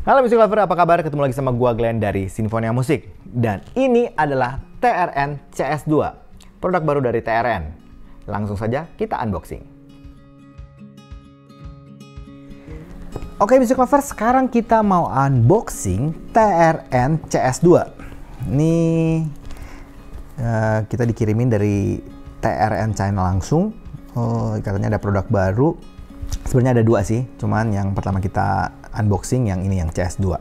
Halo Music Lover, apa kabar? Ketemu lagi sama gua Glenn dari Sinfonia Musik. Dan ini adalah TRN CS2, produk baru dari TRN. Langsung saja kita unboxing. Oke Music Lover, sekarang kita mau unboxing TRN CS2. Ini kita dikirimin dari TRN China langsung. Katanya ada produk baru. Sebenarnya ada dua sih, cuman yang pertama kita unboxing yang ini, yang CS2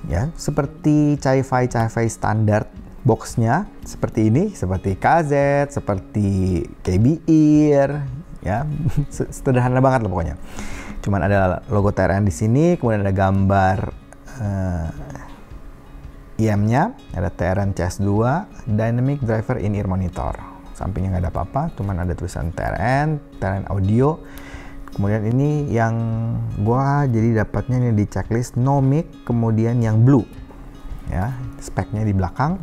ya. Seperti Chi-Fi standar boxnya seperti ini, seperti KZ, seperti KB-Ear ya. Sederhana banget lah pokoknya. Cuman ada logo TRN di sini, kemudian ada gambar IM-nya, ada TRN CS2 Dynamic Driver In-Ear Monitor. Sampingnya nggak ada apa-apa, cuman ada tulisan TRN Audio. Kemudian ini yang gua jadi dapatnya ini di checklist no mic, kemudian yang blue ya, speknya di belakang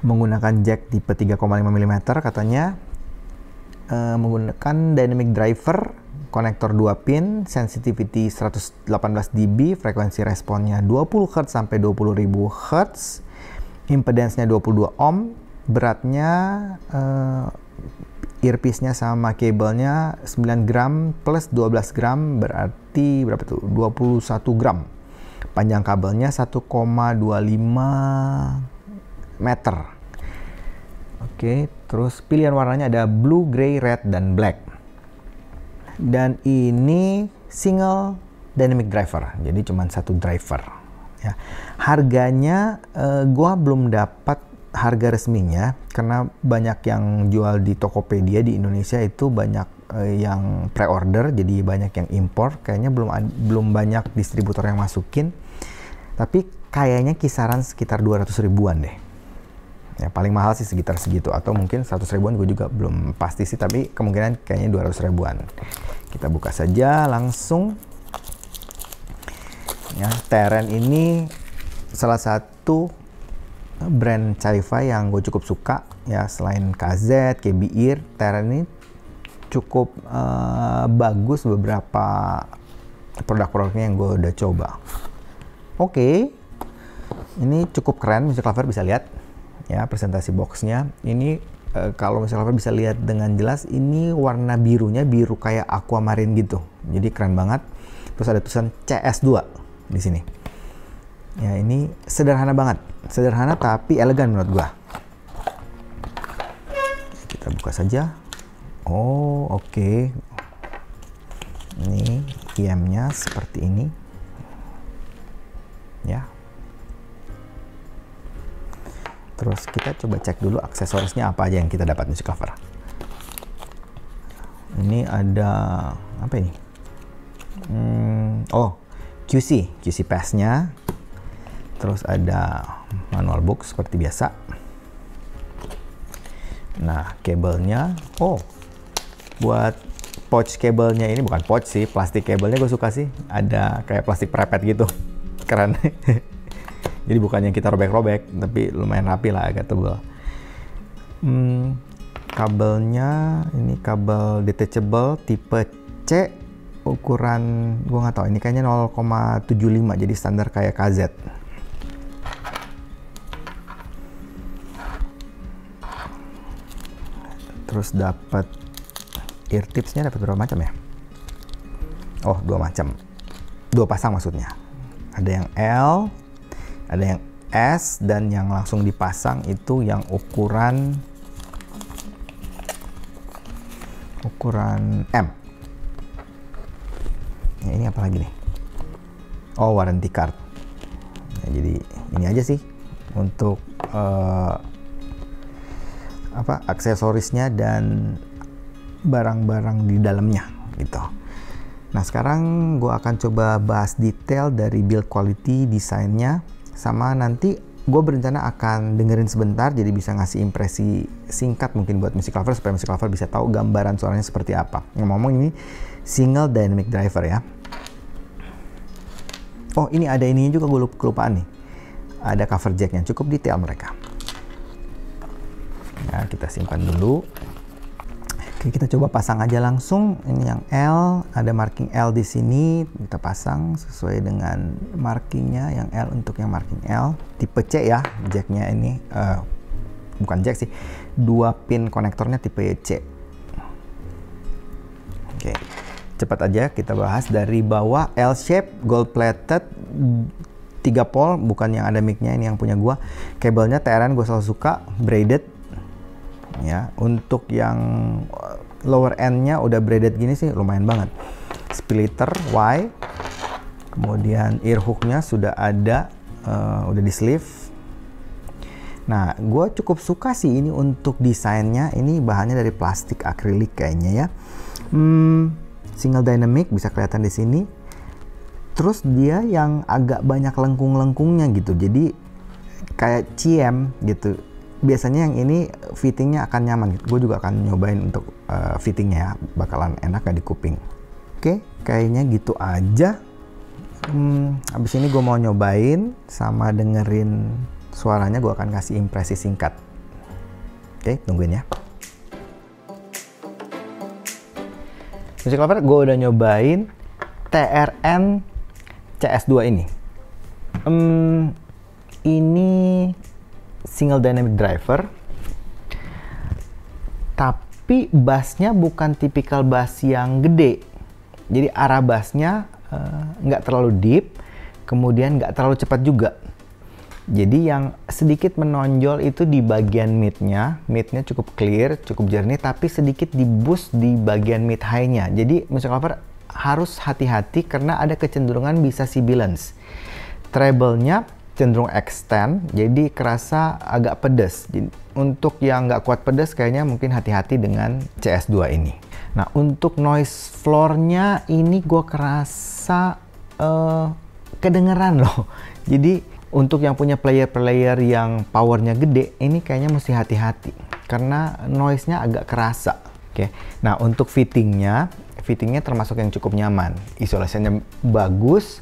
menggunakan jack tipe 3,5 mm katanya, menggunakan dynamic driver, konektor 2 pin, sensitivity 118 dB, frekuensi responnya 20 Hz sampai 20.000 Hz, impedance-nya 22 ohm, beratnya earpiece-nya sama kabelnya 9 gram plus 12 gram berarti berapa tuh? 21 gram. Panjang kabelnya 1,25 meter. Oke, terus pilihan warnanya ada blue, gray, red, dan black. Dan ini single dynamic driver, jadi cuma satu driver. Ya. Harganya gua belum dapat harga resminya karena banyak yang jual di Tokopedia di Indonesia itu banyak yang pre-order, jadi banyak yang impor. Kayaknya belum banyak distributor yang masukin, tapi kayaknya kisaran sekitar 200 ribuan deh ya, paling mahal sih sekitar segitu, atau mungkin 100 ribuan gue juga belum pasti sih, tapi kemungkinan kayaknya 200 ribuan. Kita buka saja langsung ya. TRN ini salah satu brand Chi-Fi yang gue cukup suka ya, selain KZ, KB-Ear, TRN ini cukup bagus beberapa produk-produknya yang gue udah coba. Oke, ini cukup keren, Music Lover bisa lihat ya presentasi boxnya. Ini kalau Music Lover bisa lihat dengan jelas, ini warna birunya biru kayak aquamarine gitu, jadi keren banget. Terus ada tulisan CS2 di sini. Ya, ini sederhana banget. Sederhana tapi elegan menurut gua. Kita buka saja. Oh, oke. Ini IM-nya seperti ini. Ya. Terus kita coba cek dulu aksesorisnya apa aja yang kita dapat Music Lover. Ini ada apa ini? QC pass-nya. Terus ada manual book seperti biasa. Nah, kabelnya, buat pouch kabelnya ini, bukan pouch sih, plastik kabelnya gue suka sih. Ada kayak plastik prepet gitu, keren. Jadi bukan yang kita robek-robek, tapi lumayan rapi lah, agak tebal. Kabelnya ini kabel detachable tipe C, ukuran gue nggak tahu, ini kayaknya 0,75, jadi standar kayak KZ. Terus dapat ear tipsnya, dapat berapa macam ya? Oh, 2 macam. 2 pasang maksudnya. Ada yang L, ada yang S, dan yang langsung dipasang itu yang ukuran M. Ya, ini apa lagi nih? Oh, warranty card. Ya, jadi ini aja sih untuk aksesorisnya dan barang-barang di dalamnya gitu. Nah, sekarang gue akan coba bahas detail dari build quality, desainnya, sama nanti gue berencana akan dengerin sebentar, jadi bisa ngasih impresi singkat mungkin buat Music Lover, supaya Music Lover bisa tahu gambaran suaranya seperti apa. Ngomong-ngomong, ini single dynamic driver ya. Oh, ini ada ininya juga, gue kelupaan nih. Ada cover jacknya, cukup detail mereka. Ya, kita simpan dulu. Oke, kita coba pasang aja langsung. Ini yang L, ada marking L di sini. Kita pasang sesuai dengan markingnya. Yang L untuk yang marking L. Tipe C ya, jacknya ini. Bukan jack sih, 2 pin konektornya tipe C. Oke, cepat aja kita bahas dari bawah. L shape, gold plated, 3 pole, bukan yang ada mic-nya, ini yang punya gua. Kabelnya TRN gue selalu suka, braided. Ya, untuk yang lower end-nya udah braided gini sih lumayan banget. Splitter Y, kemudian ear hook-nya sudah ada, udah di sleeve. Nah, gue cukup suka sih ini untuk desainnya. Ini bahannya dari plastik akrilik kayaknya ya. Single dynamic bisa kelihatan di sini. Terus dia yang agak banyak lengkung-lengkungnya gitu. Jadi kayak CM gitu. Biasanya yang ini fittingnya akan nyaman. Gue juga akan nyobain untuk fittingnya ya, bakalan enak gak di kuping. Oke, kayaknya gitu aja. Abis ini gue mau nyobain sama dengerin suaranya. Gue akan kasih impresi singkat. Oke, tungguin ya. Music Lover, gue udah nyobain TRN CS2 ini. Ini single dynamic driver, tapi bassnya bukan tipikal bass yang gede. Jadi arah bassnya nggak terlalu deep, kemudian nggak terlalu cepat juga. Jadi yang sedikit menonjol itu di bagian mid-nya cukup clear, cukup jernih, tapi sedikit di boost di bagian mid high-nya. Jadi Music Lover harus hati-hati karena ada kecenderungan bisa sibilance. Treble-nya cenderung extend, jadi kerasa agak pedas. Untuk yang nggak kuat pedas kayaknya mungkin hati-hati dengan CS2 ini. Nah, untuk noise floor-nya ini gue kerasa kedengeran loh. Jadi untuk yang punya player-player yang powernya gede, ini kayaknya mesti hati-hati karena noise-nya agak kerasa. Oke. Nah, untuk fittingnya termasuk yang cukup nyaman. Isolasinya bagus,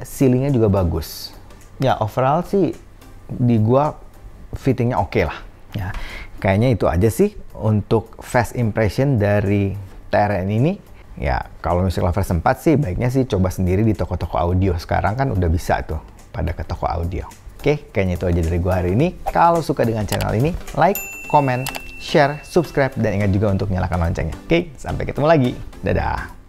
ceilingnya juga bagus. Ya, overall sih di gua fittingnya oke lah. Ya, kayaknya itu aja sih untuk first impression dari TRN ini. Ya, kalau Music Lover sempat sih baiknya sih coba sendiri di toko-toko audio. Sekarang kan udah bisa tuh pada ke toko audio. Oke, kayaknya itu aja dari gua hari ini. Kalau suka dengan channel ini, like, comment, share, subscribe, dan ingat juga untuk nyalakan loncengnya. Oke, sampai ketemu lagi. Dadah.